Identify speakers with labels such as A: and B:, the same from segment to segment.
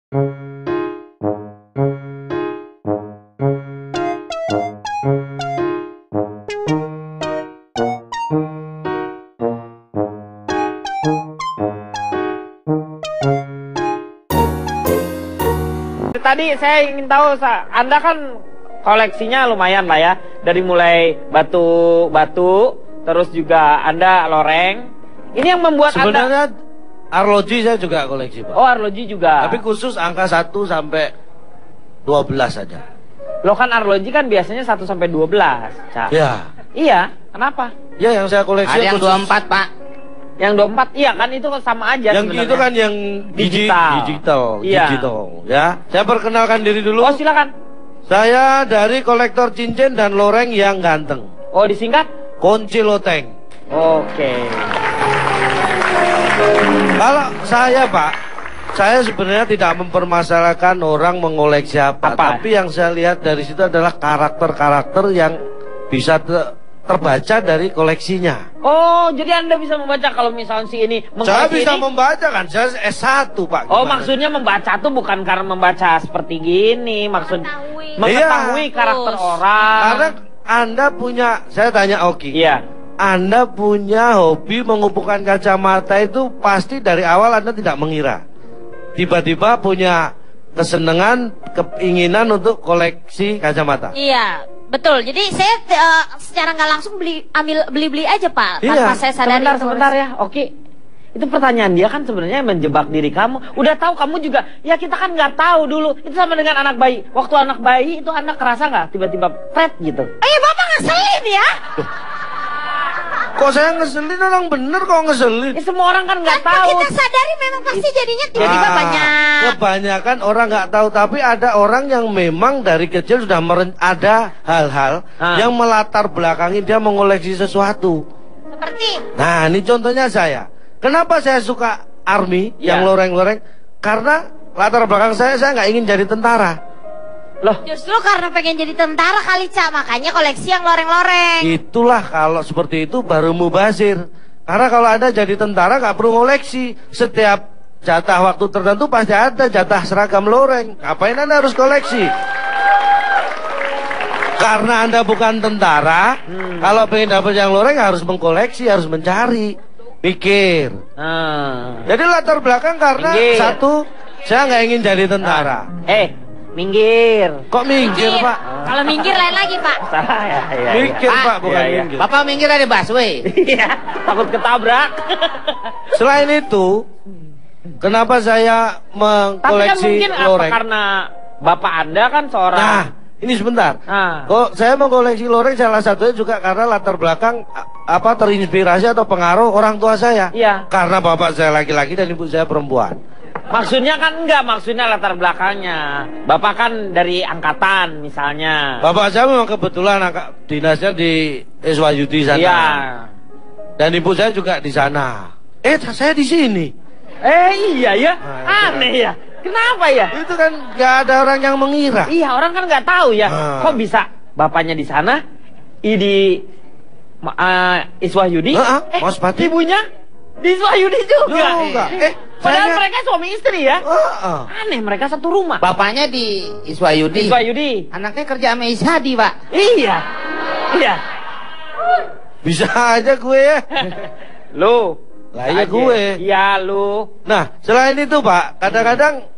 A: Tadi saya ingin tahu, Anda kan koleksinya lumayan lah ya. Dari mulai batu-batu, terus juga Anda loreng. Ini yang membuat
B: sebenarnya arloji saya juga koleksi, Pak.
A: Oh, arloji juga.
B: Tapi khusus angka 1 sampai 12 saja.
A: Loh kan arloji kan biasanya 1 sampai 12, Cak.
B: Ya.
A: Iya, kenapa?
B: Ya yang saya koleksi
C: ada yang
B: khusus
C: 24, Pak.
A: Yang 24, iya kan itu sama aja
B: yang
A: sebenarnya.
B: itu kan yang digital.
A: Iya.
B: Digital, ya. Saya perkenalkan diri dulu.
A: Oh, silakan.
B: Saya dari kolektor cincin dan loreng yang ganteng.
A: Oh, disingkat?
B: Kunci Loteng.
A: Oke.
B: Kalau saya, Pak, saya sebenarnya tidak mempermasalahkan orang mengoleksi apa. Tapi yang saya lihat dari situ adalah karakter-karakter yang bisa terbaca dari koleksinya.
A: Oh, jadi Anda bisa membaca kalau misalnya si ini
B: saya bisa membaca kan, saya S1, Pak.
A: Oh, maksudnya membaca tuh bukan karena membaca seperti gini, maksud mengetahui karakter orang.
B: Karena Anda punya, saya tanya Oki.
A: Iya.
B: Anda punya hobi mengumpulkan kacamata itu pasti dari awal Anda tidak mengira. Tiba-tiba punya kesenangan, keinginan untuk koleksi kacamata.
D: Iya. Betul, jadi saya secara nggak langsung beli aja, Pak.
B: Iya.
D: Tanpa saya sadari.
A: Sebentar ya, oke. Itu pertanyaan dia kan sebenarnya menjebak diri kamu. Udah tahu kamu juga, ya kita kan nggak tahu dulu. Itu sama dengan anak bayi. Waktu anak bayi itu Anda kerasa nggak tiba-tiba pret gitu?
D: Ayo Bapak ngeselin ya.
B: Kok saya ngeselin, orang bener kok ngeselin.
A: Ya, semua orang kan nggak tahu.
D: Kita sadari memang pasti jadinya tiba-tiba banyak.
B: Kebanyakan orang nggak tahu, tapi ada orang yang memang dari kecil sudah ada hal-hal yang melatar belakangi dia mengoleksi sesuatu.
D: Seperti?
B: Nah, ini contohnya saya. Kenapa saya suka army yang loreng-loreng? Karena latar belakang saya nggak ingin jadi tentara.
A: Loh,
D: justru karena pengen jadi tentara kali, Cak, makanya koleksi yang loreng-loreng.
B: Itulah kalau seperti itu baru mubazir. Karena kalau Anda jadi tentara nggak perlu ngoleksi. Setiap jatah waktu tertentu pasti ada jatah seragam loreng. Ngapain Anda harus koleksi? Karena Anda bukan tentara, kalau pengen dapat yang loreng harus mengkoleksi, harus mencari, pikir. Jadi latar belakang karena satu, saya nggak ingin jadi tentara.
A: Minggir.
B: Kok minggir, Pak?
D: Kalau minggir lain lagi, Pak.
A: Salah ya.
B: Minggir, Pak, bukan minggir.
C: Bapak minggir ada busway.
A: Iya, takut ketabrak.
B: Selain itu, kenapa saya mengkoleksi
A: mungkin
B: loreng?
A: Karena Bapak Anda kan seorang.
B: Nah, ini sebentar. Kok saya mengkoleksi loreng salah satunya juga karena latar belakang terinspirasi atau pengaruh orang tua saya.
A: Iya.
B: Karena bapak saya laki-laki dan ibu saya perempuan.
A: Maksudnya kan enggak, maksudnya latar belakangnya. Bapak kan dari angkatan misalnya.
B: Bapak saya memang kebetulan dinasnya di Iswayudi sana.
A: Iya.
B: Dan ibu saya juga di sana. Saya di sini.
A: Iya ya. Aneh ya. Kenapa ya?
B: Itu kan nggak ada orang yang mengira.
A: Iya, orang kan nggak tahu ya. Kok bisa bapaknya di sana, di Iswahyudi,
B: Mas Pati.
A: ibunya di Iswahyudi juga. Padahal
B: saya...
A: mereka suami istri ya. Aneh, mereka satu rumah.
C: Bapaknya di Iswayudi.
A: Iswayudi.
C: Anaknya kerja sama Ishadi, Pak.
A: Iya. Iya.
B: Bisa aja gue ya.
A: Lu.
B: Lah iya gue.
A: Iya lu.
B: Nah, selain itu, Pak, kadang-kadang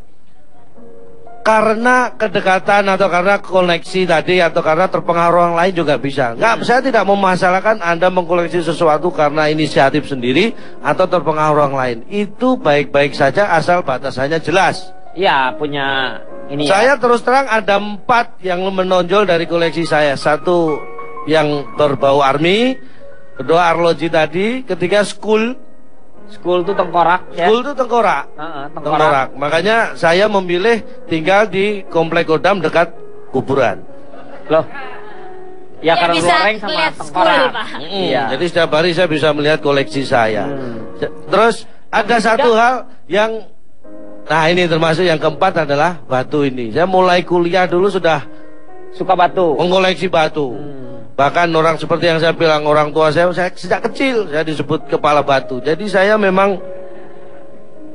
B: karena kedekatan atau karena koneksi tadi atau karena terpengaruh orang lain juga bisa. Saya tidak memasalahkan Anda mengkoleksi sesuatu karena inisiatif sendiri atau terpengaruh orang lain. Itu baik-baik saja asal batasannya jelas.
A: Iya, punya ini.
B: Saya terus terang ada 4 yang menonjol dari koleksi saya. 1 yang berbau army, kedua arloji tadi, ketiga school.
A: School itu tengkorak ya?
B: School itu tengkorak. Tengkorak. Makanya saya memilih tinggal di Komplek Kodam dekat kuburan.
A: Loh. Ya karena
D: bisa
A: loreng sama tengkorak.
B: Iya. Jadi setiap hari saya bisa melihat koleksi saya. Terus ada satu hal yang, nah ini termasuk yang keempat adalah batu ini. Saya mulai kuliah dulu sudah
A: suka batu,
B: mengoleksi batu. Bahkan orang seperti yang saya bilang, orang tua saya sejak kecil saya disebut kepala batu. Jadi saya memang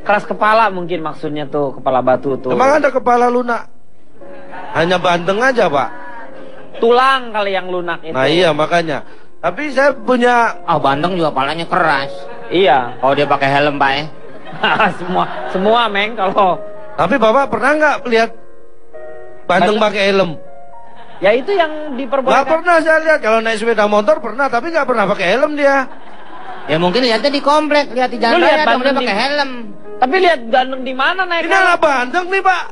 A: keras kepala mungkin maksudnya tuh, kepala batu tuh.
B: Emang ada kepala lunak? Hanya bandeng aja, Pak.
A: Tulang kali yang lunak itu.
B: Nah iya makanya. Tapi saya punya...
C: Bandeng juga palanya keras.
A: Iya.
C: Kalau dia pakai helm, Pak ya.
A: semua Meng kalau.
B: Tapi Bapak pernah nggak lihat bandeng pakai helm?
A: Ya itu yang diperbolehkan.
B: Nggak pernah saya lihat. Kalau naik sepeda motor pernah, tapi nggak pernah pakai helm dia.
C: Ya mungkin lihatnya di komplek, lihat di jalan
A: Lu lihat
C: raya dong, dia
A: bandeng
C: pakai helm.
A: Tapi lihat bandeng di mana naik?
B: Ini anak bandeng nih, Pak.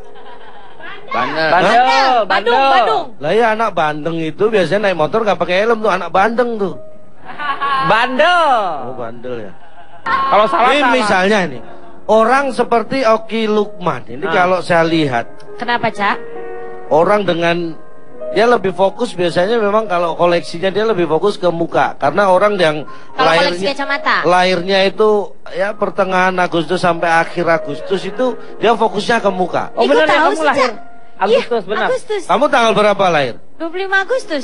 A: Bandung.
B: Lah ya anak bandeng itu biasanya naik motor nggak pakai helm tuh, anak bandeng tuh.
A: Bandel.
B: Oh bandel ya.
A: Kalau salah
B: Ini
A: salah.
B: misalnya ini orang seperti Oki Lukman ini kalau saya lihat
D: Kenapa, Cak?
B: orang dengan dia lebih fokus biasanya memang kalau koleksinya dia lebih fokus ke muka karena orang yang
D: Kalau koleksi kacamata.
B: lahirnya itu ya pertengahan Agustus sampai akhir Agustus itu dia fokusnya ke muka.
A: Oh
D: Ikut
A: benar ya,
D: tahu
A: kamu
D: sih,
A: lahir
D: Cak.
A: Agustus,
D: Iya,
A: benar.
D: Agustus.
B: Kamu tanggal berapa lahir?
D: 25 Agustus.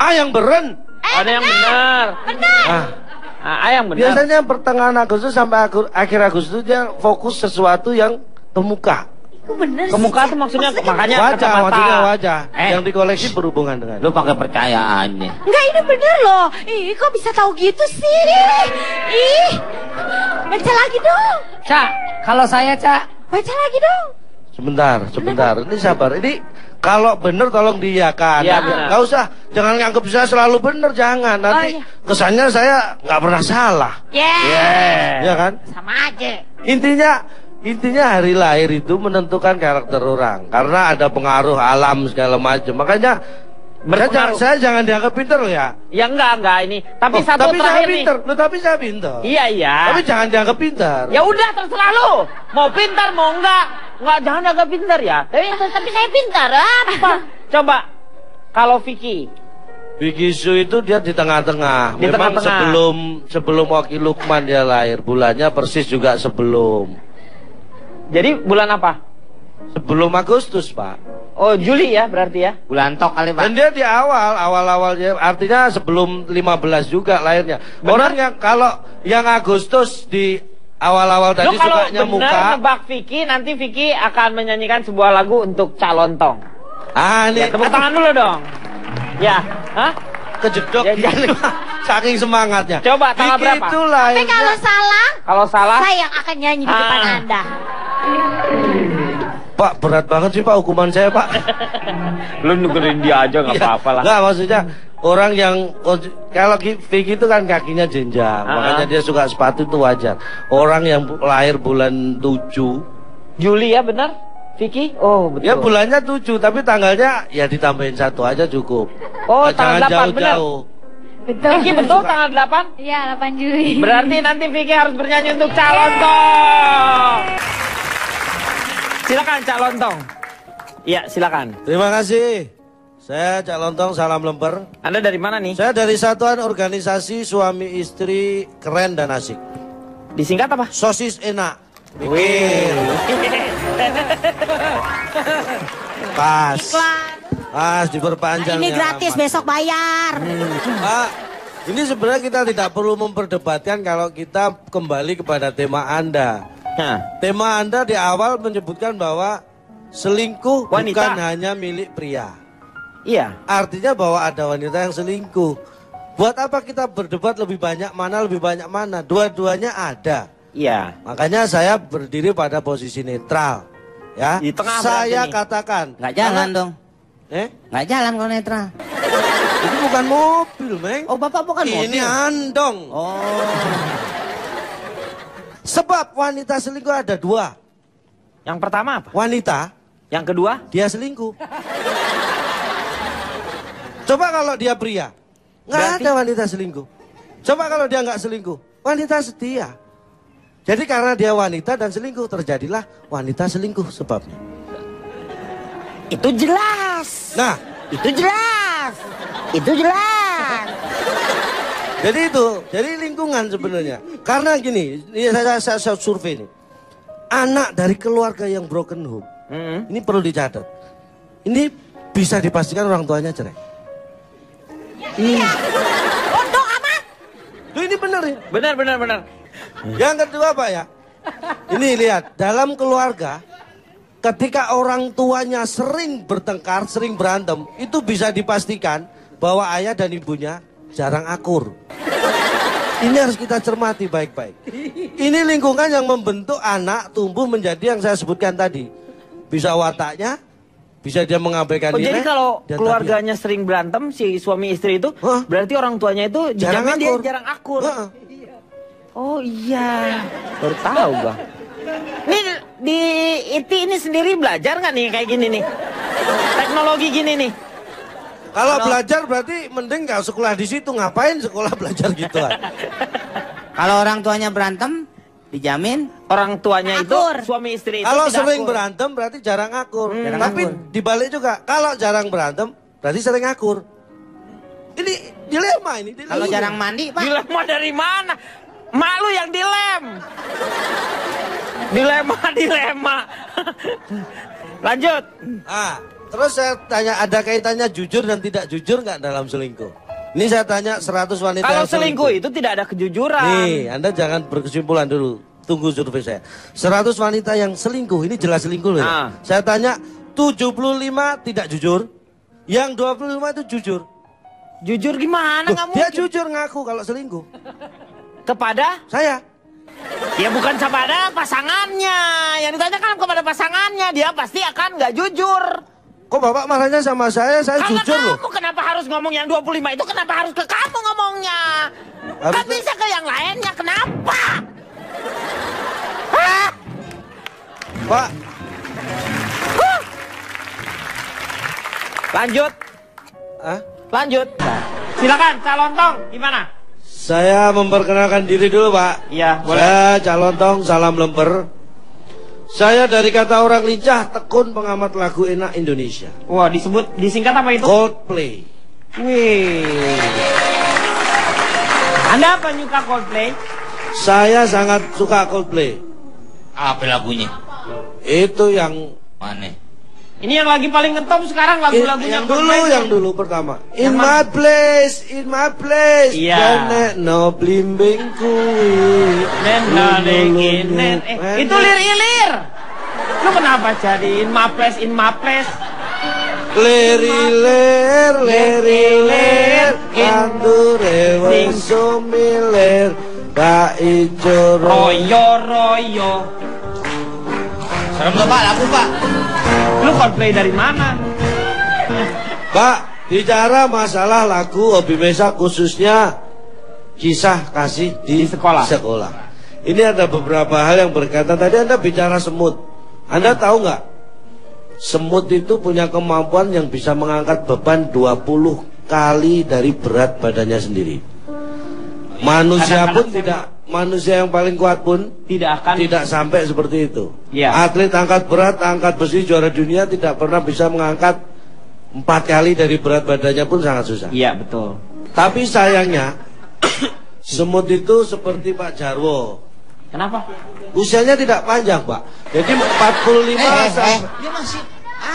B: Yang beren.
A: Ada yang benar.
B: Ah,
A: Yang benar.
B: biasanya pertengahan Agustus sampai akhir Agustus dia fokus sesuatu yang ke muka.
D: Itu bener
A: Ke
D: sih,
A: muka
D: Cak.
A: tuh maksudnya
D: Maksudnya
A: makanya
B: Wajah,
A: kacamata.
B: maksudnya wajah yang dikoleksi berhubungan dengan.
C: Lu pakai percayaannya.
D: Enggak, ini bener loh. Ih, kok bisa tahu gitu sih? Ih, baca lagi dong.
C: Cak, kalau saya, Cak.
D: Baca lagi dong.
B: Sebentar. Ini sabar. Ini kalau bener tolong diiyakan.
A: Iya, benar.
B: Nggak usah, jangan nganggap saya selalu bener, jangan. Nanti
D: iya.
B: kesannya saya nggak pernah salah.
A: Yeah.
B: Ya kan?
D: Sama aja.
B: Intinya hari lahir itu menentukan karakter orang karena ada pengaruh alam segala macam. Makanya
A: Berpengaruh.
B: saya jangan dianggap pinter loh ya.
A: Ya enggak ini. Tapi satu
B: tapi saya
A: terakhir nih.
B: pinter. Loh, tapi saya pinter.
A: Iya.
B: Tapi jangan dianggap pinter.
A: Ya udah terserah lu. Mau pintar mau enggak. Enggak, jangan agak pintar ya.
D: Tapi saya pintar. Apa?
A: Coba kalau Vicky.
B: Vicky Su itu dia di tengah-tengah.
A: Di
B: Memang
A: tengah-tengah.
B: sebelum Oki Lukman dia lahir, bulannya persis juga sebelum
A: Jadi bulan apa?
B: Agustus, Pak.
A: Oh, Juli ya berarti ya.
C: Bulan tok kali, Pak.
B: Dan dia di awal dia artinya sebelum 15 juga lahirnya.
A: Benar?
B: Orang yang kalau yang Agustus di awal-awal
A: Lu
B: tadi
A: kalau
B: sukanya
A: benar
B: muka.
A: nebak Vicky, nanti Vicky akan menyanyikan sebuah lagu untuk Calon Tong.
B: Ini
A: Ya, tepuk tangan dulu dong. Ya, hah?
B: kejedok
A: Ya,
B: gini. Saking semangatnya.
A: Coba, tanggal
B: Vicky
A: berapa?
B: itu
D: Tapi
B: lahirnya.
D: kalau salah,
A: Kalau salah,
D: saya yang akan nyanyi di depan
A: Ah.
D: Anda.
B: Pak, berat banget sih Pak hukuman saya, Pak.
A: lu nukerin dia aja nggak apa-apa lah.
B: Nggak, maksudnya orang yang kalau Vicky itu kan kakinya jenjang, makanya dia suka sepatu itu wajar. Orang yang lahir bulan 7
A: Juli ya benar? Vicky? Oh betul.
B: ya bulannya 7 tapi tanggalnya ya ditambahin 1 aja cukup.
A: Oh,
B: Jangan
A: tanggal 8 benar.
B: jauh-jauh.
D: Betul.
A: Vicky betul tanggal 8?
D: Iya, 8 Juli.
A: Berarti nanti Vicky harus bernyanyi untuk Calon Tong. Silakan Cak Lontong. Iya, silakan.
B: Terima kasih. Saya Cak Lontong, salam lemper.
A: Anda dari mana nih?
B: Saya dari Satuan Organisasi Suami Istri Keren dan Asik.
A: Disingkat apa?
B: Sosis enak.
A: Wih.
B: Pas. Pas diperpanjang.
D: Ini gratis, besok bayar.
B: Pak, ini sebenarnya kita tidak perlu memperdebatkan kalau kita kembali kepada tema Anda.
A: Nah,
B: Tema Anda di awal menyebutkan bahwa selingkuh
A: Wanita.
B: bukan hanya milik pria.
A: iya.
B: Artinya bahwa ada wanita yang selingkuh. Buat apa kita berdebat lebih banyak mana? Dua-duanya ada.
A: Iya.
B: Makanya saya berdiri pada posisi netral. Ya.
A: Di tengah
B: saya
A: berarti nih.
B: katakan.
C: Nggak jalan dong. Nggak jalan kalau netral.
B: Itu bukan mobil, Meng.
C: Oh, Bapak bukan mobil.
B: Ini andong.
C: Oh.
B: Sebab wanita selingkuh ada 2.
A: Yang pertama apa?
B: Wanita,
A: Yang kedua?
B: dia selingkuh. Coba kalau dia pria, nggak
A: Berarti-
B: ada wanita selingkuh. Coba kalau dia nggak selingkuh, wanita setia. Jadi karena dia wanita dan selingkuh, terjadilah wanita selingkuh sebabnya.
C: Itu jelas.
B: Nah,
C: Itu jelas. Itu jelas.
B: jadi lingkungan sebenarnya. Karena gini, ini saya survei nih. Anak dari keluarga yang broken home, ini perlu dicatat. Ini bisa dipastikan orang tuanya cerai.
D: Bodoh amat.
B: Tuh ini benar ya.
A: Benar.
B: Yang kedua Pak ya, Ini lihat, dalam keluarga ketika orang tuanya sering bertengkar, sering berantem, itu bisa dipastikan bahwa ayah dan ibunya jarang akur. Ini harus kita cermati baik-baik. Ini lingkungan yang membentuk anak tumbuh menjadi yang saya sebutkan tadi. Bisa wataknya, bisa dia mengabaikan nilai.
A: Jadi kalau keluarganya sering berantem, si suami istri itu, berarti orang tuanya itu dijamin dia jarang akur. Oh iya, baru tahu Bang. Ini di ITI ini sendiri belajar nggak nih kayak gini nih? Teknologi gini nih.
B: Kalau belajar berarti mending nggak sekolah di situ, ngapain sekolah belajar gituan?
C: Kalau orang tuanya berantem, dijamin
A: Orang tuanya
C: akur.
A: itu suami istri itu
B: Kalau
A: tidak
B: sering
A: akur.
B: berantem berarti jarang akur.
C: Jarang
B: Tapi
C: akur.
B: dibalik juga, kalau jarang berantem berarti sering akur. Ini dilema ini. Dilema.
C: kalau jarang mandi, Pak.
A: Dilema dari mana? Mak lu yang dilem. Dilema. Lanjut.
B: Terus saya tanya, ada kaitannya jujur dan tidak jujur nggak dalam selingkuh? Ini saya tanya 100 wanita
A: Kalau
B: yang
A: selingkuh itu tidak ada kejujuran.
B: Nih, Anda jangan berkesimpulan dulu. Tunggu survei saya. 100 wanita yang selingkuh, ini jelas selingkuh loh. Ya. Saya tanya, 75 tidak jujur, yang 25 itu jujur.
A: Jujur gimana? Nggak
B: Dia
A: mungkin.
B: jujur ngaku kalau selingkuh.
A: Kepada?
B: Saya.
A: Ya bukan kepada pasangannya. Yang ditanyakan kepada pasangannya, dia pasti akan nggak jujur.
B: Kok Bapak marahnya sama saya
A: Karena
B: jujur loh.
A: kamu kenapa harus ngomong yang 25 itu? Kenapa harus ke kamu ngomongnya?
B: Harus
A: Kan bisa ke yang lainnya, kenapa? Hah?
B: Pak,
A: Lanjut.
B: ah?
A: Lanjut. Silakan, calon tong, gimana?
B: Saya memperkenalkan diri dulu Pak.
A: Iya, boleh.
B: Saya calon tong, salam lemper. Saya dari kata orang lincah, tekun pengamat lagu enak Indonesia.
A: Wah, disingkat apa itu?
B: Coldplay.
A: Wih. Anda penyuka Coldplay?
B: Saya sangat suka Coldplay.
E: Apa lagunya?
B: Itu yang
E: Mana?
A: Ini yang lagi paling ngetop sekarang lagu-lagunya Coldplay.
B: yang dulu pertama. In my place.
A: Iya.
B: Nenek no blimbing kui.
A: Itu lir-ilir. Lu kenapa jadi in my place?
B: Leriler, andure sumiler, Pak Ijo
A: Royo.
E: Serem tuh Pak, lagu Pak.
A: Lu Coldplay dari mana?
B: Pak, bicara masalah lagu Hobi Mesa khususnya kisah kasih di
A: sekolah.
B: Ini ada beberapa hal yang berkaitan. Tadi Anda bicara semut. Anda tahu nggak? Semut itu punya kemampuan yang bisa mengangkat beban 20 kali dari berat badannya sendiri. Manusia pun tidak, manusia yang paling kuat pun tidak sampai seperti itu.
A: Ya.
B: Atlet angkat berat, angkat besi juara dunia tidak pernah bisa mengangkat 4 kali dari berat badannya pun sangat susah.
A: Iya, betul.
B: Tapi sayangnya semut itu seperti Pak Jarwo.
A: Kenapa?
B: Usianya tidak panjang, Pak. Jadi 45 sampai
C: Dia masih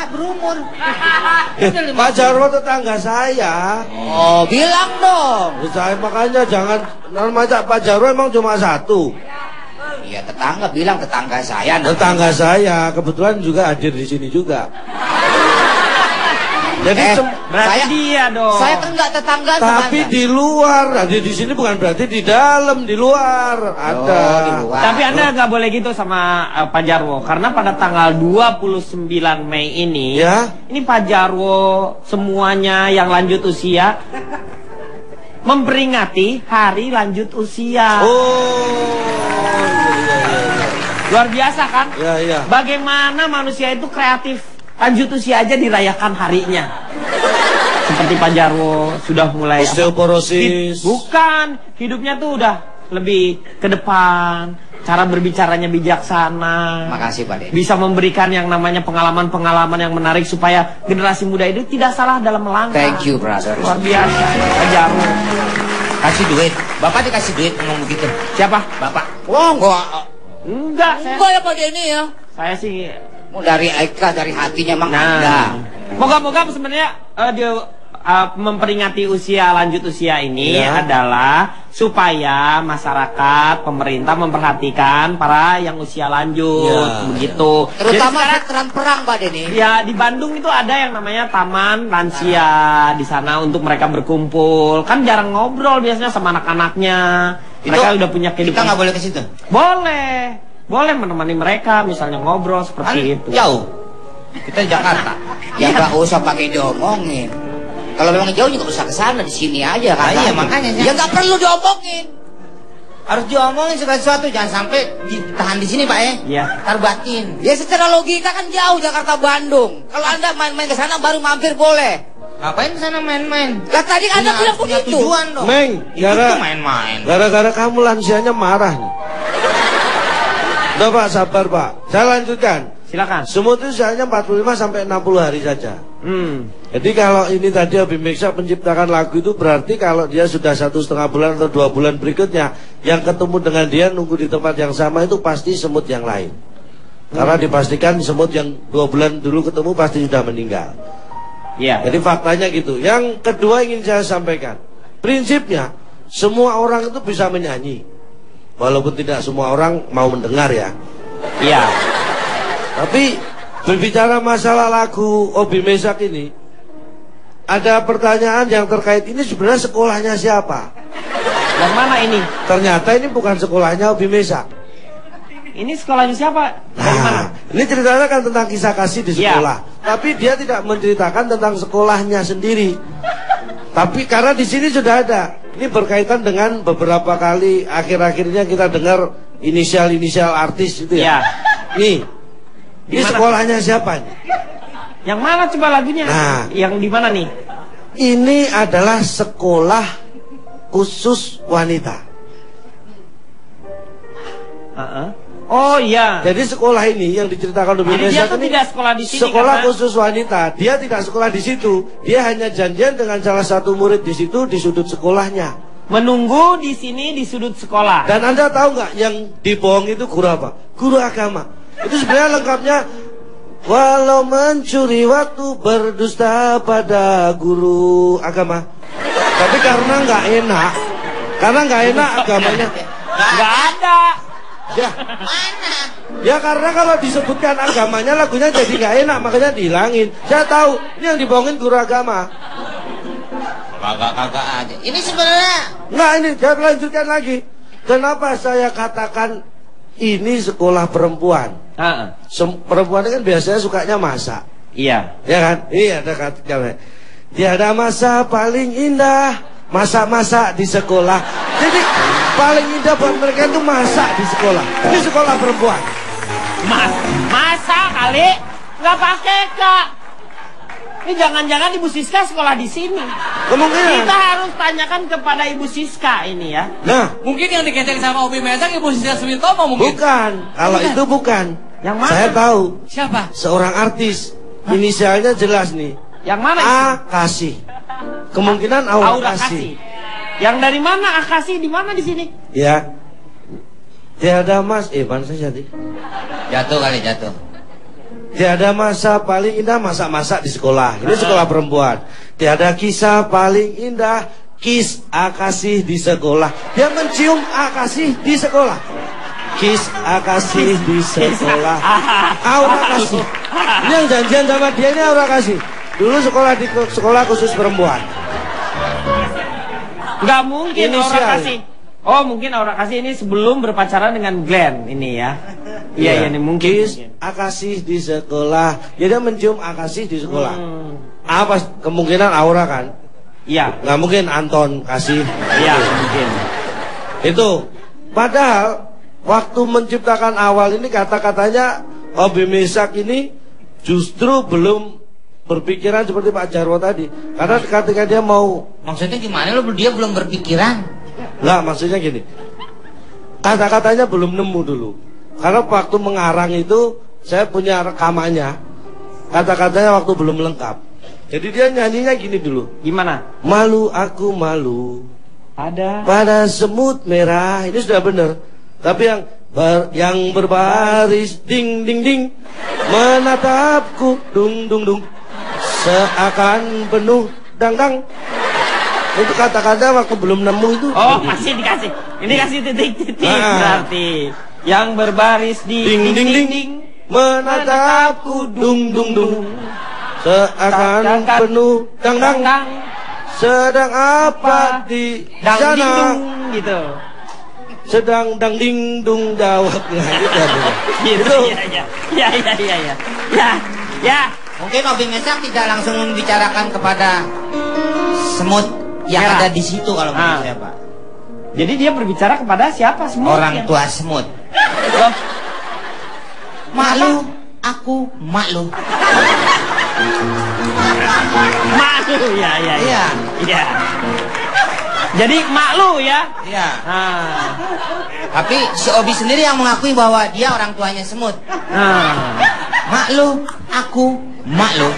C: berumur.
B: Pak Jarwo tetangga saya.
C: Oh, bilang dong.
B: Saya makanya jangan namanya Pak Jarwo emang cuma satu.
C: Iya, tetangga bilang tetangga saya.
B: Tetangga saya kebetulan juga hadir di sini juga. Jadi
A: Berarti dia dong.
C: Saya kan nggak tetangga sama
B: tapi
C: Anda.
B: di luar, hadir di sini bukan berarti di dalam, di luar ada.
C: di luar.
A: Tapi Anda nggak boleh gitu sama Pak Jarwo. Karena pada tanggal 29 Mei ini,
B: Ya.
A: ini Pak Jarwo semuanya yang lanjut usia memperingati hari lanjut usia. Luar biasa kan?
B: Iya.
A: Bagaimana manusia itu kreatif. Lanjut usia aja dirayakan harinya. Seperti Pak Jarwo sudah mulai
B: Osteoporosis.
A: Bukan, hidupnya tuh udah lebih ke depan. Cara berbicaranya bijaksana.
C: Makasih Pak Deddy.
A: Bisa memberikan yang namanya pengalaman-pengalaman yang menarik supaya generasi muda itu tidak salah dalam melangkah.
C: Thank you, brother.
A: Luar biasa, Pak Jarwo.
E: Kasih duit. Bapak dikasih duit ngomong begitu.
A: Siapa?
E: Bapak.
C: Wah, enggak.
A: Enggak,
C: Enggak ya Pak Denny ya.
A: saya sih.
C: Dari ikhlas, dari hatinya emang
A: Nah,
C: ada.
A: moga-moga sebenarnya dia memperingati usia lanjut usia ini adalah supaya masyarakat, pemerintah memperhatikan para yang usia lanjut, begitu.
C: Terutama
A: jadi
C: veteran perang, Pak Denny.
A: Ya, di Bandung itu ada yang namanya Taman Lansia di sana untuk mereka berkumpul. Kan jarang ngobrol biasanya sama anak-anaknya. Mereka udah punya kehidupan.
E: Kita nggak boleh ke situ.
A: Boleh menemani mereka, misalnya ngobrol seperti itu.
E: Jauh. Kita di Jakarta. Ya nggak usah pakai diomongin. Kalau memang jauh juga usah ke sana, di sini aja kan. Iya makanya. Ya nggak perlu diomongin. Harus diomongin segala sesuatu, jangan sampai ditahan di sini Pak ya.
A: Iya.
E: Tarbatin. Ya secara logika kan jauh Jakarta Bandung. Kalau Anda main-main ke sana baru mampir boleh. Ngapain ke sana main-main? Lah tadi Anda bilang begitu. Tujuan dong.
B: Meng,
E: itu main-main.
B: Gara-gara kamu lansianya marah nih. Udah Pak, sabar Pak. Saya lanjutkan.
A: Silakan.
B: Semut itu usianya 45 sampai 60 hari saja. Jadi kalau ini tadi Hobi Meksa penciptakan lagu itu berarti kalau dia sudah 1,5 bulan atau 2 bulan berikutnya yang ketemu dengan dia nunggu di tempat yang sama itu pasti semut yang lain. Karena dipastikan semut yang 2 bulan dulu ketemu pasti sudah meninggal.
A: Iya.
B: Jadi faktanya gitu. Yang kedua ingin saya sampaikan, prinsipnya semua orang itu bisa menyanyi, walaupun tidak semua orang mau mendengar ya.
A: Iya.
B: Tapi berbicara masalah lagu Hobi Meksa ini, ada pertanyaan yang terkait ini sebenarnya sekolahnya siapa?
A: Yang mana ini?
B: Ternyata ini bukan sekolahnya Hobi Meksa.
A: Ini sekolahnya siapa? Dari mana?
B: Ini ceritanya kan tentang kisah kasih di sekolah. Tapi dia tidak menceritakan tentang sekolahnya sendiri. Tapi karena di sini sudah ada. Ini berkaitan dengan beberapa kali akhir-akhirnya kita dengar inisial-inisial artis itu ya. Nih, ini sekolahnya siapa nih?
A: Yang mana coba lagunya?
B: Nah,
A: yang di mana nih?
B: Ini adalah sekolah khusus wanita.
A: Oh iya.
B: Jadi sekolah ini yang diceritakan Hobi Meksa ini
A: tidak sekolah di sini.
B: Sekolah khusus wanita. Dia tidak sekolah di situ. Dia hanya janjian dengan salah satu murid di situ di sudut sekolahnya.
A: Menunggu di sini di sudut sekolah.
B: Dan Anda tahu nggak yang dibohong itu guru apa? Guru agama. Itu sebenarnya lengkapnya. Walau mencuri waktu berdusta pada guru agama. Tapi karena nggak enak agamanya
A: nggak ada.
B: Ya, mana? Ya karena kalau disebutkan agamanya lagunya jadi nggak enak, makanya dihilangin. Saya tahu ini yang dibohongin guru agama.
E: Kagak aja. Ini sebenarnya.
B: Nah ini saya lanjutkan lagi. Kenapa saya katakan ini sekolah perempuan? Perempuan kan biasanya sukanya masak.
A: Iya.
B: Ya kan? Iya ada kata. Tiada masa paling indah masak-masak di sekolah. Jadi paling indah buat mereka itu masak di sekolah. Ini sekolah perempuan.
A: Masak kali nggak pakai Kak. Ini jangan-jangan Ibu Siska sekolah di sini.
B: Kemungkinan.
A: Kita harus tanyakan kepada Ibu Siska ini ya.
B: Nah,
C: mungkin yang dikecek sama Hobi Meksa Ibu Siska Sumintomo mungkin.
B: Bukan. Kalau itu bukan.
A: Yang mana?
B: Saya tahu.
C: Siapa?
B: Seorang artis. Inisialnya jelas nih.
A: Yang mana?
B: Akasih. Kemungkinan Aura Kasih.
A: Yang dari mana Akasih? Di mana di sini?
B: Ya. Tiada mana saya jadi?
E: Jatuh kali jatuh.
B: Tiada masa paling indah masak-masak di sekolah. Ini sekolah perempuan. Tiada kisah paling indah kiss Akasih di sekolah. Dia mencium Akasih di sekolah. Kiss Akasih di sekolah. Aura Kasih. Ini yang janjian sama dia ini Aura Kasih. Dulu sekolah di sekolah khusus perempuan.
A: Nggak mungkin Aura Kasih. Oh mungkin Aura Kasih ini sebelum berpacaran dengan Glenn ini ya. Iya ini mungkin.
B: Kiss Akasih di sekolah. Dia mencium Akasih di sekolah. Apa kemungkinan Aura kan?
A: Iya.
B: Nggak mungkin Anton Kasih.
A: Iya mungkin.
B: Itu. Padahal waktu menciptakan awal ini kata-katanya Hobi Meksa ini justru belum berpikiran seperti Pak Jarwo tadi. Karena ketika dia mau.
E: Maksudnya gimana lo? Dia belum berpikiran.
B: Lah maksudnya gini. Kata-katanya belum nemu dulu. Karena waktu mengarang itu saya punya rekamannya. Kata-katanya waktu belum lengkap. Jadi dia nyanyinya gini dulu.
A: Gimana?
B: Malu aku malu
A: pada
B: semut merah. Ini sudah benar. Tapi yang berbaris ding ding ding menatapku dung dung dung seakan penuh dangdang. Itu kata-kata waktu belum nemu itu.
A: Oh, masih dikasih. Ini kasih titik-titik berarti. Yang berbaris di
B: Ding ding ding menatapku dung dung dung. Seakan penuh dangdang. Sedang apa di sana?
A: Gitu.
B: Sedang dang ding dung jawabnya
A: Gitu. Ya.
E: Mungkin Obi Mesak tidak langsung membicarakan kepada semut yang
A: Merah.
E: ada di situ kalau menurut saya, Pak.
A: Jadi dia berbicara kepada siapa? Semut.
E: Orang tua semut.
A: Loh,
E: Malu, aku malu.
A: malu ya.
E: Iya.
A: Iya. Jadi malu ya.
E: Iya.
A: Nah.
E: Tapi si Obi sendiri yang mengakui bahwa dia orang tuanya semut.
A: Nah.
E: Malu, aku malu.